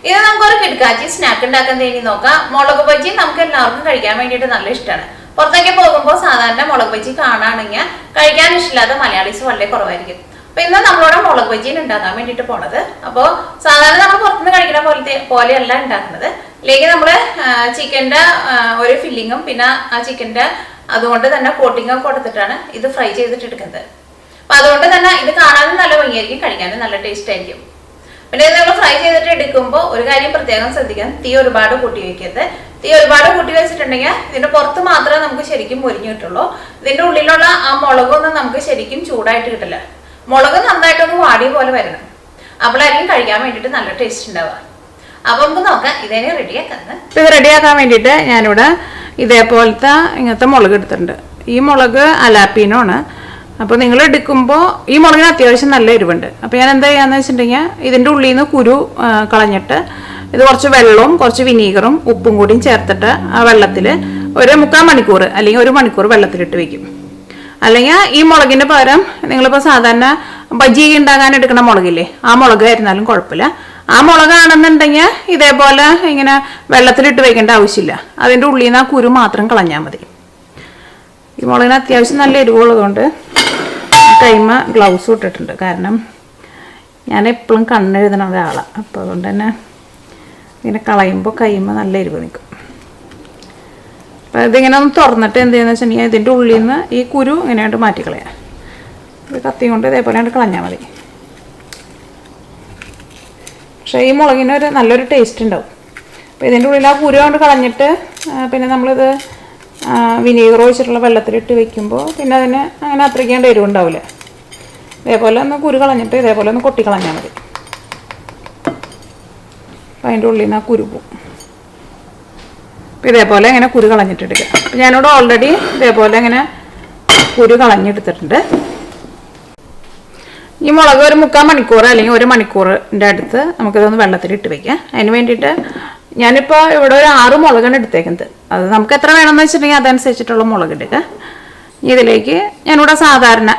ഇത് നമുക്കൊരു കിടക്കാച്ചി സ്നാക്ക് ഉണ്ടാക്കാൻ വേണ്ടി നോക്കാം. മുളക് ബജ്ജി നമുക്ക് എല്ലാവർക്കും കഴിക്കാൻ വേണ്ടിയിട്ട് നല്ല ഇഷ്ടമാണ്. പുറത്തേക്ക് പോകുമ്പോൾ സാധാരണ മുളക് ബജ്ജി കാണുകയാണെങ്കിൽ കഴിക്കാൻ ഇഷ്ടമില്ലാത്ത മലയാളീസ് വളരെ കുറവായിരിക്കും. അപ്പൊ ഇന്ന് നമ്മളിവിടെ മുളക് ബജ്ജി ഉണ്ടാക്കാൻ വേണ്ടിയിട്ട് പോണത്. അപ്പോൾ സാധാരണ നമ്മൾ പുറത്തുനിന്ന് കഴിക്കുന്ന പോലെയല്ല ഉണ്ടാക്കുന്നത്. ഇതിലേക്ക് നമ്മൾ ചിക്കൻ്റെ ഒരു ഫില്ലിങ്ങും പിന്നെ ആ ചിക്കൻ്റെ അതുകൊണ്ട് തന്നെ കോട്ടിങ്ങും കൊടുത്തിട്ടാണ് ഇത് ഫ്രൈ ചെയ്തിട്ട് എടുക്കുന്നത്. അപ്പൊ അതുകൊണ്ട് തന്നെ ഇത് കാണാനും നല്ല ഭംഗിയായിരിക്കും, കഴിക്കാനും നല്ല ടേസ്റ്റ് ആയിരിക്കും. പിന്നെ ഇത് നമ്മൾ ഫ്രൈ ചെയ്തിട്ട് എടുക്കുമ്പോൾ ഒരു കാര്യം പ്രത്യേകം ശ്രദ്ധിക്കണം, തീ ഒരുപാട് കൂട്ടി വയ്ക്കരുത്. തീ ഒരുപാട് കൂട്ടി വെച്ചിട്ടുണ്ടെങ്കിൽ ഇതിന്റെ പുറത്ത് മാത്രമേ നമുക്ക് ശരിക്കും മുരിഞ്ഞു കിട്ടുള്ളൂ. ഇതിന്റെ ഉള്ളിലുള്ള ആ മുളകൊന്നും നമുക്ക് ശരിക്കും ചൂടായിട്ട് കിട്ടില്ല. മുളക് നന്നായിട്ടൊന്ന് വാടിയ പോലെ വരണം, അപ്പോഴായിരിക്കും കഴിക്കാൻ വേണ്ടിയിട്ട് നല്ല ടേസ്റ്റ് ഉണ്ടാവുക. അപ്പൊ നമുക്ക് നോക്കാം ഇതേനെ റെഡിയാക്കുന്നത്. ഇത് റെഡിയാക്കാൻ വേണ്ടിയിട്ട് ഞാനിവിടെ ഇതേപോലത്തെ ഇങ്ങനത്തെ മുളക് എടുത്തിട്ടുണ്ട്. ഈ മുളക് അലാപ്പീനോ ആണ്. അപ്പോൾ നിങ്ങൾ എടുക്കുമ്പോൾ ഈ മുളകിന് അത്യാവശ്യം നല്ല എരിവുണ്ട്. അപ്പോൾ ഞാൻ എന്താ ചെയ്യാന്ന് വെച്ചിട്ടുണ്ടെങ്കിൽ ഇതിൻ്റെ ഉള്ളിൽ നിന്ന് കുരു കളഞ്ഞിട്ട് ഇത് കുറച്ച് വെള്ളവും കുറച്ച് വിനീഗറും ഉപ്പും കൂടിയും ചേർത്തിട്ട് ആ വെള്ളത്തിൽ ഒരു 3/4 മണിക്കൂർ അല്ലെങ്കിൽ 1 മണിക്കൂർ വെള്ളത്തിലിട്ട് വെക്കും. അല്ലെങ്കിൽ ഈ മുളകിൻ്റെ പകരം നിങ്ങളിപ്പോൾ സാധാരണ ബജ്ജി ഉണ്ടാകാൻ എടുക്കുന്ന മുളകില്ലേ, ആ മുളക് ആയിരുന്നാലും കുഴപ്പമില്ല. ആ മുളകാണെന്നുണ്ടെങ്കിൽ ഇതേപോലെ ഇങ്ങനെ വെള്ളത്തിലിട്ട് വെക്കേണ്ട ആവശ്യമില്ല. അതിൻ്റെ ഉള്ളിൽ നിന്ന് ആ കുരു മാത്രം കളഞ്ഞാൽ മതി. ഈ മുളകിന് അത്യാവശ്യം നല്ല എരിവുള്ളതുകൊണ്ട് കൈമ ഗ്ലൗസ് ഇട്ടിട്ടുണ്ട്. കാരണം ഞാൻ എപ്പോഴും കണ്ണെഴുതുന്ന ഒരാളാണ്. അപ്പോൾ അതുകൊണ്ട് തന്നെ ഇങ്ങനെ കളയുമ്പോൾ കൈമ നല്ല എരിവ് നിൽക്കും. അപ്പോൾ ഇതിങ്ങനെ ഒന്ന് തുറന്നിട്ട് എന്ത് ചെയ്യുന്നത് വെച്ചിട്ടുണ്ടെങ്കിൽ ഇതിൻ്റെ ഉള്ളിൽ നിന്ന് ഈ കുരു ഇങ്ങനെയായിട്ട് മാറ്റിക്കളയാം. ഇത് കത്തി കൊണ്ട് ഇതേപോലെ കളഞ്ഞാൽ മതി. പക്ഷേ ഈ മുളകിന് നല്ലൊരു ടേസ്റ്റ് ഉണ്ടാവും. അപ്പോൾ ഇതിൻ്റെ ഉള്ളിൽ ആ കുരു കൊണ്ട് കളഞ്ഞിട്ട് പിന്നെ നമ്മളിത് വിനീഗർ ഒഴിച്ചിട്ടുള്ള വെള്ളത്തിലിട്ട് വെക്കുമ്പോൾ പിന്നെ അതിന് അങ്ങനെ അത്രയ്ക്കേണ്ട എരിവുണ്ടാവില്ല. ഇതേപോലെ ഒന്ന് കുരു കളഞ്ഞിട്ട് ഇതേപോലെ ഒന്ന് കൊട്ടി കളഞ്ഞാൽ മതി. അപ്പം അതിൻ്റെ ഉള്ളിൽ നിന്ന് ആ കുരു പോകും. അപ്പം ഇതേപോലെ ഇങ്ങനെ കുരു കളഞ്ഞിട്ടെടുക്കുക. അപ്പം ഞാനിവിടെ ഓൾറെഡി ഇതേപോലെ ഇങ്ങനെ കുരു കളഞ്ഞെടുത്തിട്ടുണ്ട്. ഈ മുളക് ഒരു 3/4 മണിക്കൂർ അല്ലെങ്കിൽ 1 മണിക്കൂറിൻ്റെ അടുത്ത് നമുക്കിതൊന്ന് വെള്ളത്തിലിട്ട് വയ്ക്കാം. അതിന് വേണ്ടിയിട്ട് ഞാനിപ്പോൾ ഇവിടെ ഒരു 6 മുളകാണ് എടുത്തേക്കുന്നത്. അത് നമുക്ക് എത്ര വേണമെന്ന് വെച്ചിട്ടുണ്ടെങ്കിൽ അതനുസരിച്ചിട്ടുള്ള മുളക് എടുക്കുക. ഇതിലേക്ക് ഞാനിവിടെ സാധാരണ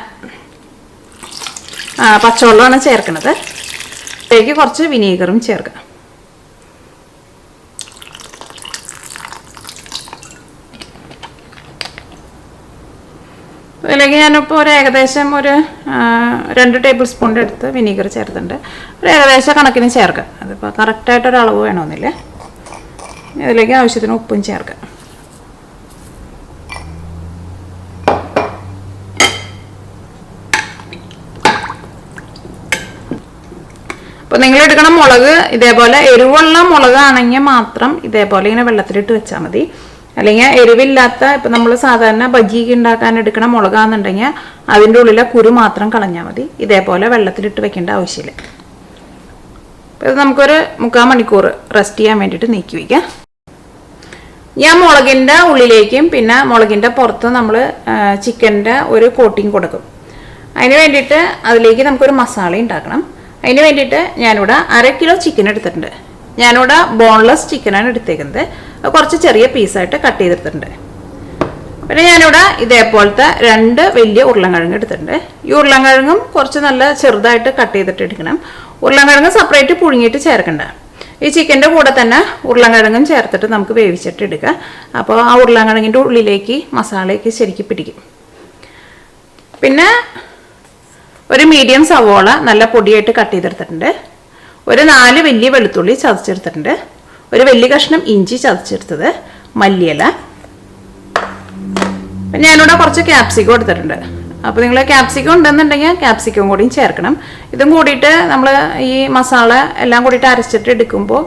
പച്ചവെള്ളമാണ് ചേർക്കുന്നത്. ഇതിലേക്ക് കുറച്ച് വിനീഗറും ചേർക്കുക. ഇതിലേക്ക് ഞാനിപ്പോൾ ഏകദേശം ഒരു 2 ടേബിൾ സ്പൂണിൻ്റെ അടുത്ത് വിനീഗർ ചേർത്തിട്ടുണ്ട്. ഏകദേശം കണക്കിന് ചേർക്കുക. അതിപ്പോൾ കറക്റ്റായിട്ടൊരളവ് വേണമെന്നില്ല. ഇതിലേക്ക് ആവശ്യത്തിന് ഉപ്പും ചേർക്കുക. അപ്പോൾ നിങ്ങൾ എടുക്കണ മുളക് ഇതേപോലെ എരിവുള്ള മുളകാണെങ്കിൽ മാത്രം ഇതേപോലെ ഇങ്ങനെ വെള്ളത്തിലിട്ട് വെച്ചാൽ മതി. അല്ലെങ്കിൽ എരിവില്ലാത്ത ഇപ്പം നമ്മൾ സാധാരണ ബജ്ജി ഉണ്ടാക്കാൻ എടുക്കണ മുളകാണെന്നുണ്ടെങ്കിൽ അതിൻ്റെ ഉള്ളിലെ കുരു മാത്രം കളഞ്ഞാൽ മതി. ഇതേപോലെ വെള്ളത്തിലിട്ട് വെക്കേണ്ട ആവശ്യമില്ല. ഇത് നമുക്കൊരു 3/4 മണിക്കൂർ റെസ്റ്റ് ചെയ്യാൻ വേണ്ടിയിട്ട് നീക്കി വയ്ക്കാം. ഞാൻ മുളകിൻ്റെ ഉള്ളിലേക്കും പിന്നെ മുളകിൻ്റെ പുറത്ത് നമ്മൾ ചിക്കൻ്റെ ഒരു കോട്ടിങ് കൊടുക്കും. അതിന് വേണ്ടിയിട്ട് അതിലേക്ക് നമുക്കൊരു മസാല ഉണ്ടാക്കണം. അതിന് വേണ്ടിയിട്ട് ഞാനിവിടെ 1/2 കിലോ ചിക്കൻ എടുത്തിട്ടുണ്ട്. ഞാനിവിടെ ബോൺലെസ് ചിക്കനാണ് എടുത്തേക്കുന്നത്. കുറച്ച് ചെറിയ പീസായിട്ട് കട്ട് ചെയ്തെടുത്തിട്ടുണ്ട്. പിന്നെ ഞാനിവിടെ ഇതേപോലത്തെ 2 വലിയ ഉരുളൻകിഴങ്ങ് എടുത്തിട്ടുണ്ട്. ഈ ഉരുളൻകിഴങ്ങും കുറച്ച് നല്ല ചെറുതായിട്ട് കട്ട് ചെയ്തിട്ട് എടുക്കണം. ഉരുളൻകിഴങ്ങ് സെപ്പറേറ്റ് പുഴുങ്ങിയിട്ട് ചേർക്കണ്ട. ഈ ചിക്കൻ്റെ കൂടെ തന്നെ ഉരുളൻകിഴങ്ങും ചേർത്തിട്ട് നമുക്ക് വേവിച്ചിട്ട് എടുക്കുക. അപ്പോൾ ആ ഉരുളൻകിഴങ്ങിൻ്റെ ഉള്ളിലേക്ക് മസാലയൊക്കെ ശരിക്കും പിടിക്കും. പിന്നെ ഒരു മീഡിയം സവോള നല്ല പൊടിയായിട്ട് കട്ട് ചെയ്തെടുത്തിട്ടുണ്ട്. ഒരു 4 വലിയ വെളുത്തുള്ളി ചതച്ചെടുത്തിട്ടുണ്ട്. ഒരു വലിയ കഷ്ണം ഇഞ്ചി ചതച്ചെടുത്തത്, മല്ലിയില. പിന്നെ ഞാനിവിടെ കുറച്ച് ക്യാപ്സിക്കം എടുത്തിട്ടുണ്ട്. അപ്പോൾ നിങ്ങൾ ക്യാപ്സിക്കം ഉണ്ടെന്നുണ്ടെങ്കിൽ ക്യാപ്സിക്കം കൂടിയും ചേർക്കണം. ഇതും കൂടിയിട്ട് നമ്മൾ ഈ മസാല എല്ലാം കൂടിയിട്ട് അരച്ചിട്ട് എടുക്കുമ്പോൾ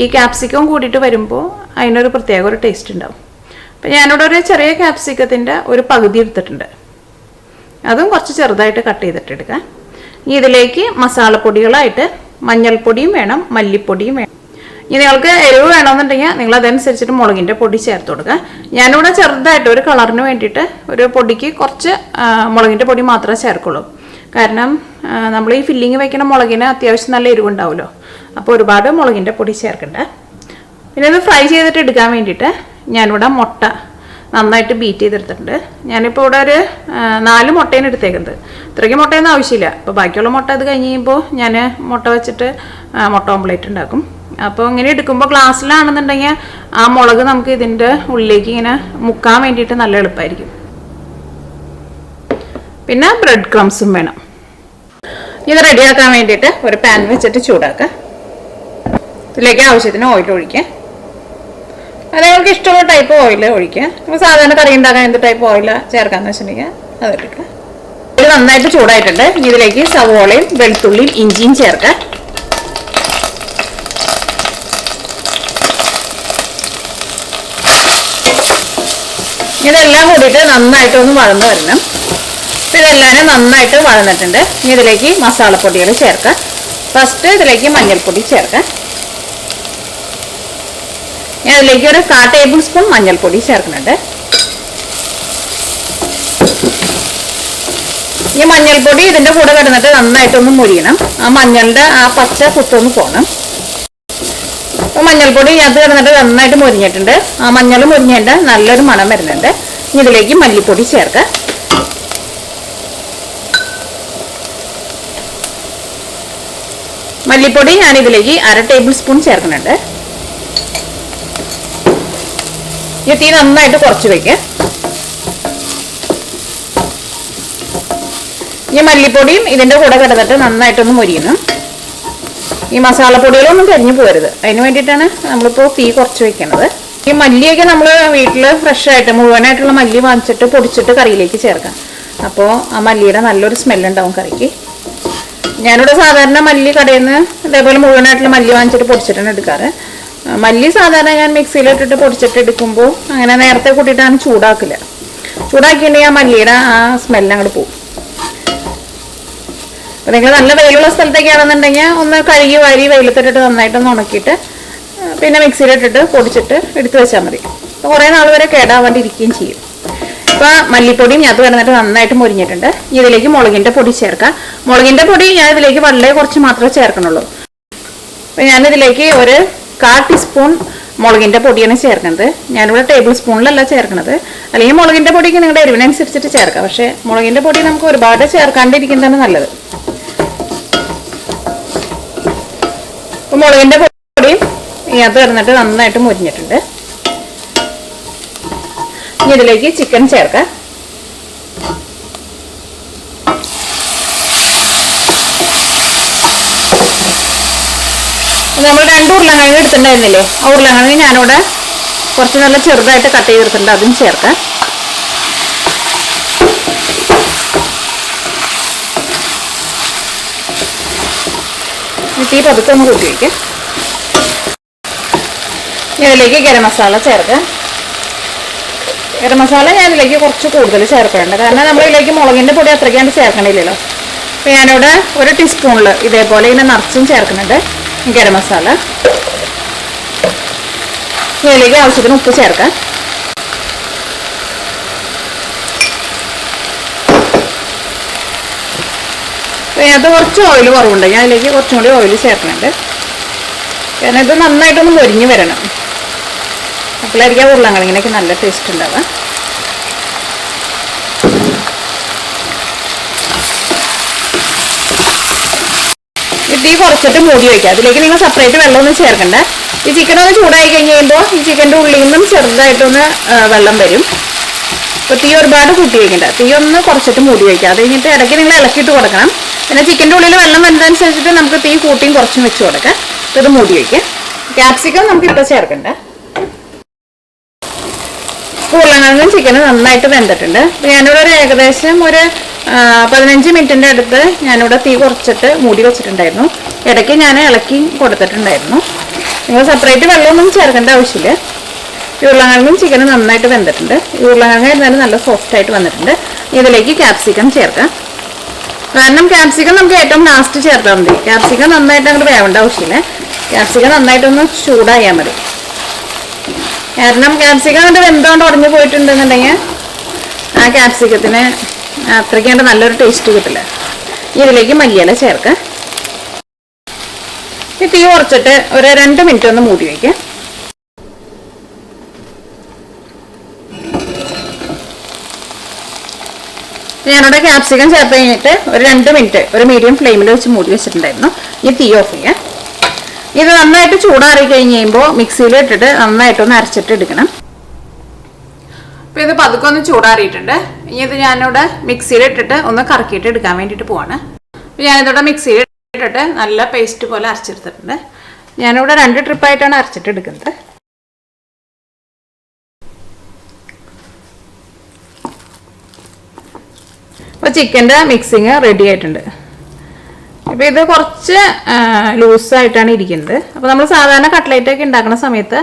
ഈ ക്യാപ്സിക്കം കൂടിയിട്ട് വരുമ്പോൾ അതിനൊരു പ്രത്യേക ഒരു ടേസ്റ്റ് ഉണ്ടാവും. അപ്പോൾ ഞാനിവിടെ ഒരു ചെറിയ ക്യാപ്സിക്കത്തിൻ്റെ ഒരു പകുതി എടുത്തിട്ടുണ്ട്. അതും കുറച്ച് ചെറുതായിട്ട് കട്ട് ചെയ്തിട്ട് എടുക്കാം. ഇനി ഇതിലേക്ക് മസാലപ്പൊടികളായിട്ട് മഞ്ഞൾപ്പൊടിയും വേണം, മല്ലിപ്പൊടിയും വേണം. ഇനി നിങ്ങൾക്ക് എരിവ് വേണമെന്നുണ്ടെങ്കിൽ നിങ്ങൾ അതനുസരിച്ചിട്ട് മുളകിൻ്റെ പൊടി ചേർത്ത് കൊടുക്കുക. ഞാനിവിടെ ചെറുതായിട്ട് ഒരു കളറിന് വേണ്ടിയിട്ട് ഒരു പൊടിക്ക് കുറച്ച് മുളകിൻ്റെ പൊടി മാത്രമേ ചേർക്കുള്ളൂ. കാരണം നമ്മൾ ഈ ഫില്ലിങ് വയ്ക്കുന്ന മുളകിന് അത്യാവശ്യം നല്ല എരിവുണ്ടാവുമല്ലോ. അപ്പോൾ ഒരുപാട് മുളകിൻ്റെ പൊടി ചേർക്കണ്ട. പിന്നെ ഇത് ഫ്രൈ ചെയ്തിട്ട് എടുക്കാൻ വേണ്ടിയിട്ട് ഞാനിവിടെ മുട്ട നന്നായിട്ട് ബീറ്റ് ചെയ്തെടുത്തിട്ടുണ്ട്. ഞാനിപ്പോൾ ഇവിടെ ഒരു 4 മുട്ടയാണ് എടുത്തേക്കുന്നത്. ഇത്രയ്ക്ക് മുട്ടയൊന്നും ആവശ്യമില്ല. അപ്പോൾ ബാക്കിയുള്ള മുട്ട ഇത് കഴിഞ്ഞ് കഴിയുമ്പോൾ ഞാൻ മുട്ട വെച്ചിട്ട് മുട്ട ഓംപ്ലേറ്റ് ഉണ്ടാക്കും. അപ്പോൾ ഇങ്ങനെ എടുക്കുമ്പോൾ ഗ്ലാസ്സിലാണെന്നുണ്ടെങ്കിൽ ആ മുളക് നമുക്ക് ഇതിൻ്റെ ഉള്ളിലേക്ക് ഇങ്ങനെ മുക്കാൻ വേണ്ടിയിട്ട് നല്ല എളുപ്പമായിരിക്കും. പിന്നെ ബ്രെഡ് ക്രംസും വേണം. ഇത് റെഡിയാക്കാൻ വേണ്ടിയിട്ട് ഒരു പാൻ വെച്ചിട്ട് ചൂടാക്കുക. ഇതിലേക്ക് ആവശ്യത്തിന് ഓയിൽ ഒഴിക്കുക. അത് നിങ്ങൾക്ക് ഇഷ്ടമുള്ള ടൈപ്പ് ഓയിൽ ഒഴിക്കുക. നമ്മൾ സാധാരണ കറി ഉണ്ടാക്കാൻ എന്ത് ടൈപ്പ് ഓയിൽ ചേർക്കാമെന്ന് വെച്ചിട്ടുണ്ടെങ്കിൽ അതെടുക്കുക. ഇത് നന്നായിട്ട് ചൂടായിട്ടുണ്ട്. ഇതിലേക്ക് സവോളയും വെളുത്തുള്ളിയും ഇഞ്ചിയും ചേർക്കുക. ഇതെല്ലാം കൂടിയിട്ട് നന്നായിട്ടൊന്ന് വഴന്ന് വരണം. ഇതെല്ലാവരും നന്നായിട്ട് വഴന്നിട്ടുണ്ട്. ഇനി ഇതിലേക്ക് മസാലപ്പൊടികൾ ചേർക്കുക. ഫസ്റ്റ് ഇതിലേക്ക് മഞ്ഞൾപ്പൊടി ചേർക്കുക. ഞാൻ ഇതിലേക്ക് ഒരു 1/4 ടേബിൾ സ്പൂൺ മഞ്ഞൾപ്പൊടി ചേർക്കുന്നുണ്ട്. ഈ മഞ്ഞൾപ്പൊടി ഇതിൻ്റെ കൂടെ കിടന്നിട്ട് നന്നായിട്ടൊന്ന് മുരിയണം. ആ മഞ്ഞളുടെ ആ പച്ച കുത്തൊന്ന് പോകണം. അപ്പോൾ മഞ്ഞൾപ്പൊടി അത് കിടന്നിട്ട് നന്നായിട്ട് മുരിഞ്ഞിട്ടുണ്ട്. ആ മഞ്ഞൾ മുരിഞ്ഞേണ്ട നല്ലൊരു മണം വരുന്നുണ്ട്. ഇനി ഇതിലേക്ക് മല്ലിപ്പൊടി ചേർക്കുക. മല്ലിപ്പൊടി ഞാൻ ഇതിലേക്ക് 1/2 ടേബിൾ സ്പൂൺ ചേർക്കുന്നുണ്ട്. ഈ തീ നന്നായിട്ട് കുറച്ച് വയ്ക്കുക. ഈ മല്ലിപ്പൊടിയും ഇതിൻ്റെ കൂടെ കിടന്നിട്ട് നന്നായിട്ടൊന്ന് മുരിയണം. ഈ മസാലപ്പൊടികളൊന്നും കരിഞ്ഞു പോരുത്. അതിന് വേണ്ടിയിട്ടാണ് നമ്മളിപ്പോൾ തീ കുറച്ച് വെക്കുന്നത്. ഈ മല്ലിയൊക്കെ നമ്മൾ വീട്ടിൽ ഫ്രഷ് ആയിട്ട് മുഴുവനായിട്ടുള്ള മല്ലി വാങ്ങിച്ചിട്ട് പൊടിച്ചിട്ട് കറിയിലേക്ക് ചേർക്കാം. അപ്പോൾ ആ മല്ലിയുടെ നല്ലൊരു സ്മെല്ലുണ്ടാവും കറിക്ക്. ഞാനിവിടെ സാധാരണ മല്ലി കടയിൽ നിന്ന് ഇതേപോലെ മുഴുവനായിട്ടുള്ള മല്ലി വാങ്ങിച്ചിട്ട് പൊടിച്ചിട്ടാണ് എടുക്കാറ്. മല്ലി സാധാരണ ഞാൻ മിക്സിയിലിട്ടിട്ട് പൊടിച്ചിട്ട് എടുക്കുമ്പോൾ അങ്ങനെ നേരത്തെ കൂട്ടിയിട്ടാണ് ചൂടാക്കില്ല. ചൂടാക്കിയിട്ടുണ്ടെങ്കിൽ ആ മല്ലിയുടെ ആ സ്മെല്ല് അങ്ങോട്ട് പോകും. അപ്പോൾ നിങ്ങൾ നല്ല വെയിലുള്ള സ്ഥലത്തേക്കാണെന്നുണ്ടെങ്കിൽ ഒന്ന് കഴുകി വാരി വെയിലത്തിട്ടിട്ട് നന്നായിട്ടൊന്ന് ഉണക്കിയിട്ട് പിന്നെ മിക്സിയിലിട്ടിട്ട് പൊടിച്ചിട്ട് എടുത്ത് വെച്ചാൽ മതി. അപ്പോൾ കുറേ നാൾ വരെ കേടാവാണ്ടിരിക്കുകയും ചെയ്യും. ഇപ്പോൾ മല്ലിപ്പൊടിയും ഞാൻ കിടന്നിട്ട് നന്നായിട്ട് മുരിഞ്ഞിട്ടുണ്ട്. ഇതിലേക്ക് മുളകിൻ്റെ പൊടി ചേർക്കാം. മുളകിൻ്റെ പൊടി ഞാൻ ഇതിലേക്ക് വളരെ കുറച്ച് മാത്രമേ ചേർക്കണുള്ളൂ. അപ്പോൾ ഞാനിതിലേക്ക് ഒരു 1/4 ടീസ്പൂൺ മുളകിൻ്റെ പൊടിയാണ് ചേർക്കുന്നത്. ഞാനിവിടെ ടേബിൾ സ്പൂണിലല്ല ചേർക്കുന്നത്. അല്ലെങ്കിൽ മുളകിൻ്റെ പൊടിക്ക് നിങ്ങളുടെ എരിവിനനുസരിച്ചിട്ട് ചേർക്കാം. പക്ഷേ മുളകിൻ്റെ പൊടി നമുക്ക് ഒരുപാട് ചേർക്കാണ്ടിരിക്കുന്നതാണ് നല്ലത്. അപ്പോൾ മുളകിൻ്റെ പൊടിയും അത് കിടന്നിട്ട് നന്നായിട്ട് മുരിഞ്ഞിട്ടുണ്ട്. ഇനി ഇതിലേക്ക് ചിക്കൻ ചേർക്കാം. നമ്മൾ 2 ഉരുളക്കിഴങ്ങ് എടുത്തിട്ടുണ്ടായിരുന്നില്ലേ, ആ ഉരുളക്കിഴങ്ങ് ഞാനിവിടെ കുറച്ച് നല്ല ചെറുതായിട്ട് കട്ട് ചെയ്തെടുത്തിട്ടുണ്ട്. അതും ചേർക്കാം. തീ പതുക്കെ ഒന്ന് കൂട്ടി വയ്ക്കാം. ഇതിലേക്ക് ഗരം മസാല ചേർക്കാം. ഗരം മസാല ഞാൻ ഇതിലേക്ക് കുറച്ച് കൂടുതൽ ചേർക്കുന്നുണ്ട്. കാരണം നമ്മളിതിലേക്ക് മുളകിൻ്റെ പൊടി അത്രയ്ക്കാണ്ട് ചേർക്കണില്ലല്ലോ. അപ്പോൾ ഞാനിവിടെ 1 ടീസ്പൂണിൽ ഇതേപോലെ ഇങ്ങനെ നിറച്ചും ചേർക്കുന്നുണ്ട് ഗരം മസാല. ഇതിലേക്ക് ആവശ്യത്തിന് ഉപ്പ് ചേർക്കാം. അതിനകത്ത് കുറച്ച് ഓയിൽ കുറവുണ്ട്. ഞാൻ ഇതിലേക്ക് കുറച്ചും കൂടി ഓയിൽ ചേർക്കുന്നുണ്ട്. കാരണം ഇത് നന്നായിട്ടൊന്ന് മൊരിഞ്ഞ് വരണം. അപ്പോഴായിരിക്കും ഉരുളക്കിഴങ്ങിനൊക്കെ നല്ല ടേസ്റ്റ് ഉണ്ടാവുക. തീ കുറച്ചിട്ട് മൂടി വയ്ക്കുക. അതിലേക്ക് നിങ്ങൾ സെപ്പറേറ്റ് വെള്ളമൊന്നും ചേർക്കണ്ട. ഈ ചിക്കൻ ഒന്ന് ചൂടായി കഴിഞ്ഞ് കഴിയുമ്പോൾ ഈ ചിക്കൻ്റെ ഉള്ളിൽ നിന്നും ചെറുതായിട്ടൊന്ന് വെള്ളം വരും. അപ്പോൾ തീ ഒരുപാട് കൂട്ടി വയ്ക്കണ്ട. തീ ഒന്ന് കുറച്ചിട്ട് മൂടി വയ്ക്കുക. അത് കഴിഞ്ഞിട്ട് ഇടയ്ക്ക് നിങ്ങൾ ഇളക്കിയിട്ട് കൊടുക്കണം. പിന്നെ ചിക്കൻ്റെ ഉള്ളിൽ വെള്ളം വരുന്നതനുസരിച്ചിട്ട് നമുക്ക് തീ കൂട്ടിയും കുറച്ചും വെച്ച് കൊടുക്കാം. ഇത് മൂടി വയ്ക്കുക. ക്യാപ്സിക്കം നമുക്കിപ്പോൾ ചേർക്കണ്ട. ഉരുളക്കിഴങ്ങും ചിക്കനും നന്നായിട്ട് വെന്തിട്ടുണ്ട്. ഞാനിവിടെ ഏകദേശം ഒരു 15 മിനിറ്റിൻ്റെ അടുത്ത് ഞാനിവിടെ തീ കുറച്ചിട്ട് മൂടി വെച്ചിട്ടുണ്ടായിരുന്നു. ഇടയ്ക്ക് ഞാൻ ഇളക്കി കൊടുത്തിട്ടുണ്ടായിരുന്നു. നിങ്ങൾ സെപ്പറേറ്റ് വെള്ളമൊന്നും ചേർക്കേണ്ട ആവശ്യമില്ല. ഈ ഉരുളക്കിഴങ്ങും ചിക്കനും നന്നായിട്ട് വെന്തിട്ടുണ്ട്. ഈ ഉരുളക്കിഴങ്ങ് എന്നാലും നല്ല സോഫ്റ്റായിട്ട് വന്നിട്ടുണ്ട്. ഇതിലേക്ക് ക്യാപ്സിക്കം ചേർക്കാം. കാരണം ക്യാപ്സിക്കം നമുക്ക് ഏറ്റവും ലാസ്റ്റ് ചേർത്താൽ മതി. ക്യാപ്സിക്കം നന്നായിട്ട് അങ്ങോട്ട് വേവേണ്ട ആവശ്യമില്ല. ക്യാപ്സിക്കം നന്നായിട്ടൊന്ന് ചൂടായാൽ മതി. കാരണം ക്യാപ്സിക്കം അങ്ങോട്ട് വെന്തോണ്ട് ഉടഞ്ഞു പോയിട്ടുണ്ടെന്നുണ്ടെങ്കിൽ ആ ക്യാപ്സിക്കത്തിന് അത്രയ്ക്കാണ്ട് നല്ലൊരു ടേസ്റ്റ് കിട്ടില്ല. ഇതിലേക്ക് മല്ലിയില ചേർക്കാം. ഈ തീ കുറച്ചിട്ട് ഒരു 2 മിനിറ്റ് ഒന്ന് മൂടി വയ്ക്കാം. ഞാനിവിടെ ക്യാപ്സിക്കം ചേർത്ത് കഴിഞ്ഞിട്ട് ഒരു 2 മിനിറ്റ് ഒരു മീഡിയം ഫ്ലെയിമിൽ വെച്ച് മൂടി വെച്ചിട്ടുണ്ടായിരുന്നു. ഈ തീ ഓഫ് ചെയ്യാം. ഇത് നന്നായിട്ട് ചൂടാറി കഴിഞ്ഞ് കഴിയുമ്പോൾ മിക്സിയിൽ ഇട്ടിട്ട് നന്നായിട്ടൊന്ന് അരച്ചിട്ട് എടുക്കണം. അപ്പോൾ ഇത് പതുക്കെ ഒന്ന് ചൂടാറിയിട്ടുണ്ട്. ഇനി ഇത് ഞാനിവിടെ മിക്സിയിൽ ഇട്ടിട്ട് ഒന്ന് കറക്കിയിട്ട് എടുക്കാൻ വേണ്ടിയിട്ട് പോവാണ്. അപ്പോൾ ഞാനിതോടെ മിക്സിയിൽ ഇട്ടിട്ട് നല്ല പേസ്റ്റ് പോലെ അരച്ചെടുത്തിട്ടുണ്ട്. ഞാനിവിടെ 2 ട്രിപ്പായിട്ടാണ് അരച്ചിട്ട് എടുക്കുന്നത്. അപ്പോൾ ചിക്കൻ്റെ മിക്സിങ് റെഡി ആയിട്ടുണ്ട്. അപ്പോൾ ഇത് കുറച്ച് ലൂസായിട്ടാണ് ഇരിക്കുന്നത്. അപ്പോൾ നമ്മൾ സാധാരണ കട്ട്ലേറ്റൊക്കെ ഉണ്ടാക്കുന്ന സമയത്ത്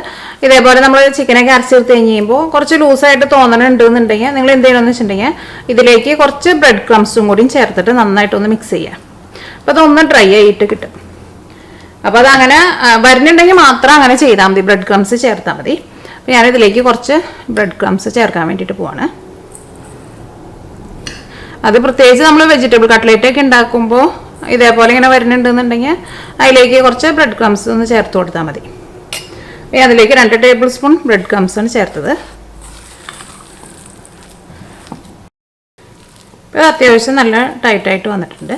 ഇതേപോലെ നമ്മൾ ചിക്കനൊക്കെ അരച്ചെടുത്ത് കഴിഞ്ഞ് കഴിയുമ്പോൾ കുറച്ച് ലൂസായിട്ട് തോന്നണുണ്ടെന്നുണ്ടെങ്കിൽ നിങ്ങൾ എന്ത് ചെയ്യണമെന്ന് വെച്ചിട്ടുണ്ടെങ്കിൽ ഇതിലേക്ക് കുറച്ച് ബ്രെഡ് ക്രംസും കൂടിയും ചേർത്തിട്ട് നന്നായിട്ടൊന്ന് മിക്സ് ചെയ്യുക. അപ്പോൾ അതൊന്ന് ഡ്രൈ ആയിട്ട് കിട്ടും. അപ്പോൾ അതങ്ങനെ വരുന്നുണ്ടെങ്കിൽ മാത്രം അങ്ങനെ ചെയ്താൽ മതി, ബ്രെഡ് ക്രംസ് ചേർത്താൽ മതി. അപ്പോൾ ഞാനിതിലേക്ക് കുറച്ച് ബ്രെഡ് ക്രംസ് ചേർക്കാൻ വേണ്ടിയിട്ട് പോവാണ്. അത് പ്രത്യേകിച്ച് നമ്മൾ വെജിറ്റബിൾ കട്ട്ലേറ്റൊക്കെ ഉണ്ടാക്കുമ്പോൾ ഇതേപോലെ ഇങ്ങനെ വരുന്നുണ്ടെന്നുണ്ടെങ്കിൽ അതിലേക്ക് കുറച്ച് ബ്രെഡ് ക്രംസ് ഒന്ന് ചേർത്ത് കൊടുത്താൽ മതി. അതിലേക്ക് 2 ടേബിൾ സ്പൂൺ ബ്രെഡ് ക്രംസാണ് ചേർത്തത്. ഇപ്പോൾ അത്യാവശ്യം നല്ല ടൈറ്റായിട്ട് വന്നിട്ടുണ്ട്.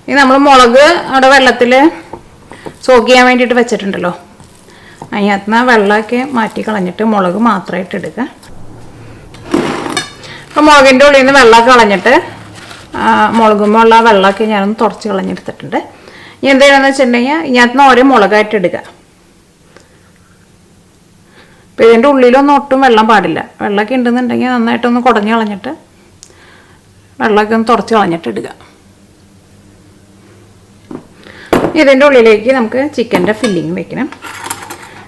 ഇനി നമ്മൾ മുളക് അവിടെ വെള്ളത്തിൽ സോക്ക് ചെയ്യാൻ വേണ്ടിയിട്ട് വെച്ചിട്ടുണ്ടല്ലോ, അതിനകത്ത് വെള്ളമൊക്കെ മാറ്റി കളഞ്ഞിട്ട് മുളക് മാത്രമായിട്ട് എടുക്കുക. അപ്പോൾ മുളകിൻ്റെ ഉള്ളിൽ നിന്ന് വെള്ളമൊക്കെ കളഞ്ഞിട്ട് മുളകുമ്പോൾ വെള്ളമൊക്കെ ഞാനൊന്ന് തുടച്ച് കളഞ്ഞെടുത്തിട്ടുണ്ട്. ഇനി എന്താണെന്ന് വെച്ചിട്ടുണ്ടെങ്കിൽ ഇതിനകത്ത് ഓരോ മുളകായിട്ട് എടുക്കുക. അപ്പോൾ ഇതിൻ്റെ ഉള്ളിലൊന്നും ഒട്ടും വെള്ളം പാടില്ല. വെള്ളമൊക്കെ ഉണ്ടെന്നുണ്ടെങ്കിൽ നന്നായിട്ടൊന്ന് കുടഞ്ഞ് കളഞ്ഞിട്ട് വെള്ളമൊക്കെ ഒന്ന് തുടച്ച് കളഞ്ഞിട്ട് ഇടുക. ഇതിൻ്റെ ഉള്ളിലേക്ക് നമുക്ക് ചിക്കൻ്റെ ഫില്ലിങ് വെക്കണം.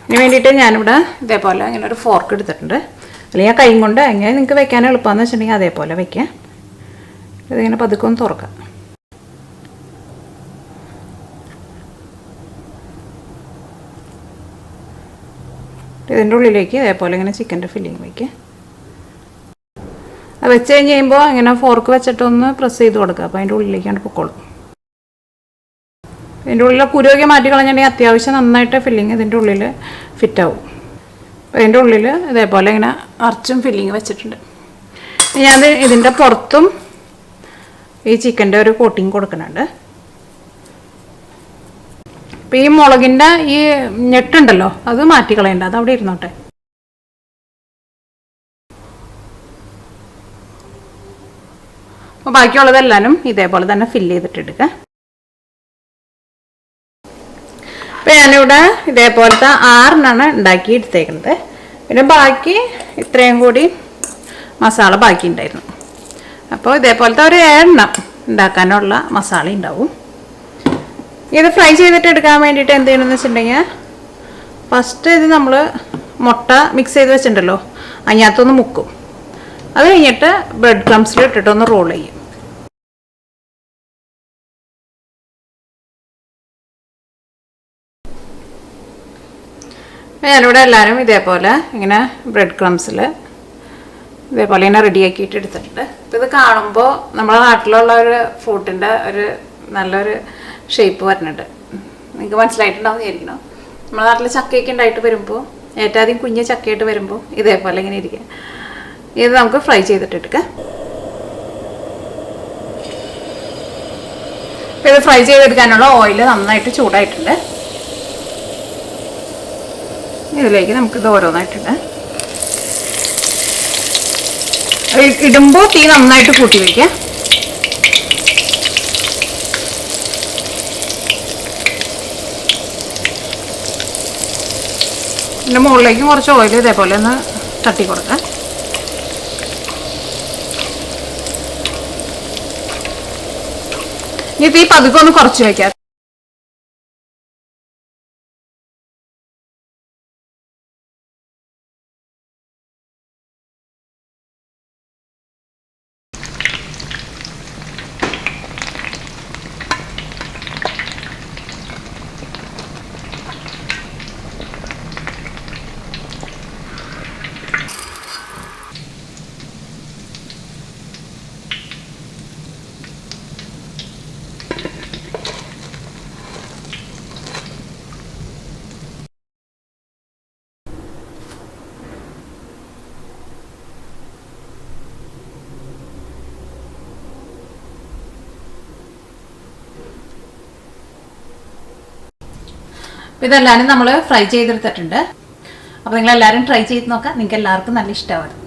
ഇതിന് വേണ്ടിയിട്ട് ഞാനിവിടെ ഇതേപോലെ ഇങ്ങനെ ഒരു ഫോർക്ക് എടുത്തിട്ടുണ്ട്. അല്ലെങ്കിൽ കൈ കൊണ്ട് എങ്ങനെ നിങ്ങൾക്ക് വെക്കാൻ എളുപ്പമെന്ന് വെച്ചിട്ടുണ്ടെങ്കിൽ അതേപോലെ വെക്കാം. ഇതിങ്ങനെ പതുക്കെ ഒന്ന് തുറക്കാം. ഇതിൻ്റെ ഉള്ളിലേക്ക് ഇതേപോലെ ഇങ്ങനെ ചിക്കൻ്റെ ഫില്ലിങ് വയ്ക്കുക. അത് വെച്ച് കഴിഞ്ഞ് കഴിയുമ്പോൾ ഇങ്ങനെ ഫോർക്ക് വെച്ചിട്ടൊന്ന് പ്രസ് ചെയ്ത് കൊടുക്കുക. അപ്പോൾ അതിൻ്റെ ഉള്ളിലേക്കാണ് പൊക്കോളും. ഇതിൻ്റെ ഉള്ളിൽ കുരുവൊക്കെ മാറ്റി കളഞ്ഞിട്ടുണ്ടെങ്കിൽ അത്യാവശ്യം നന്നായിട്ട് ഫില്ലിങ് ഇതിൻ്റെ ഉള്ളിൽ ഫിറ്റാവും. അപ്പോൾ ഇതിൻ്റെ ഉള്ളിൽ ഇതേപോലെ ഇങ്ങനെ അറച്ചും ഫില്ലിങ് വെച്ചിട്ടുണ്ട്. ഞാൻ ഇതിൻ്റെ പുറത്തും ഈ ചിക്കൻ്റെ ഒരു കോട്ടിങ് കൊടുക്കുന്നുണ്ട്. അപ്പോൾ ഈ മുളകിൻ്റെ ഈ ഞെട്ടുണ്ടല്ലോ അത് മാറ്റി കളയണ്ട, അത് അവിടെ ഇരുന്നോട്ടെ. അപ്പോൾ ബാക്കിയുള്ളതെല്ലാനും ഇതേപോലെ തന്നെ ഫില്ല് ചെയ്തിട്ടെടുക്കുക. അപ്പോൾ ഞാനിവിടെ ഇതേപോലത്തെ 6 ഉണ്ടാക്കി എടുത്തേക്കുന്നത്. പിന്നെ ബാക്കി ഇത്രയും കൂടി മസാല ബാക്കി ഉണ്ടായിരുന്നു. അപ്പോൾ ഇതേപോലത്തെ ഒരു 7 ഉണ്ടാക്കാനുള്ള മസാല ഉണ്ടാവും. ഇത് ഫ്രൈ ചെയ്തിട്ട് എടുക്കാൻ വേണ്ടിയിട്ട് എന്ത് ചെയ്യണമെന്ന് വെച്ചിട്ടുണ്ടെങ്കിൽ ഫസ്റ്റ് ഇത് നമ്മൾ മുട്ട മിക്സ് ചെയ്ത് വെച്ചിട്ടുണ്ടല്ലോ അതിനകത്തൊന്ന് മുക്കും. അത് കഴിഞ്ഞിട്ട് ബ്രെഡ് ക്രംസിൽ ഇട്ടിട്ടൊന്ന് റോൾ ചെയ്യും. ഞാനിവിടെ എല്ലാവരും ഇതേപോലെ ഇങ്ങനെ ബ്രെഡ് ക്രംസിൽ ഇതേപോലെ ഇങ്ങനെ റെഡിയാക്കിയിട്ട് എടുത്തിട്ടുണ്ട്. അപ്പോൾ ഇത് കാണുമ്പോൾ നമ്മുടെ നാട്ടിലുള്ള ഒരു ഫ്രൂട്ടിൻ്റെ ഒരു നല്ലൊരു ഷേപ്പ് വരുന്നുണ്ട്. നിങ്ങൾക്ക് മനസ്സിലായിട്ടുണ്ടാവും വിചാരിക്കണം. നമ്മുടെ നാട്ടിൽ ചക്കയൊക്കെ ഉണ്ടായിട്ട് വരുമ്പോൾ ഏറ്റവും ആദ്യം കുഞ്ഞ് ചക്കയായിട്ട് വരുമ്പോൾ ഇതേപോലെ ഇങ്ങനെ ഇരിക്കുക. ഇത് നമുക്ക് ഫ്രൈ ചെയ്തിട്ട് എടുക്കാം. അപ്പോൾ ഇത് ഫ്രൈ ചെയ്തെടുക്കാനുള്ള ഓയിൽ നന്നായിട്ട് ചൂടായിട്ടുണ്ട്. ഇതിലേക്ക് നമുക്കിത് ഓരോന്നായിട്ടുണ്ട്. ഇടുമ്പോൾ തീ നന്നായിട്ട് കൂട്ടി വയ്ക്കുക. ഇതിൻ്റെ മുകളിലേക്കും കുറച്ച് ഓയിൽ ഇതേപോലെ ഒന്ന് തട്ടി കൊടുക്കാം. ഇനി തീ പതുക്കെ ഒന്ന് കുറച്ച് വയ്ക്കാം. ഇതെല്ലാവരും നമ്മൾ ഫ്രൈ ചെയ്തെടുത്തിട്ടുണ്ട്. അപ്പോൾ നിങ്ങളെല്ലാവരും ട്രൈ ചെയ്ത് നോക്കാം, നിങ്ങൾക്ക് എല്ലാവർക്കും നല്ല ഇഷ്ടമാവും.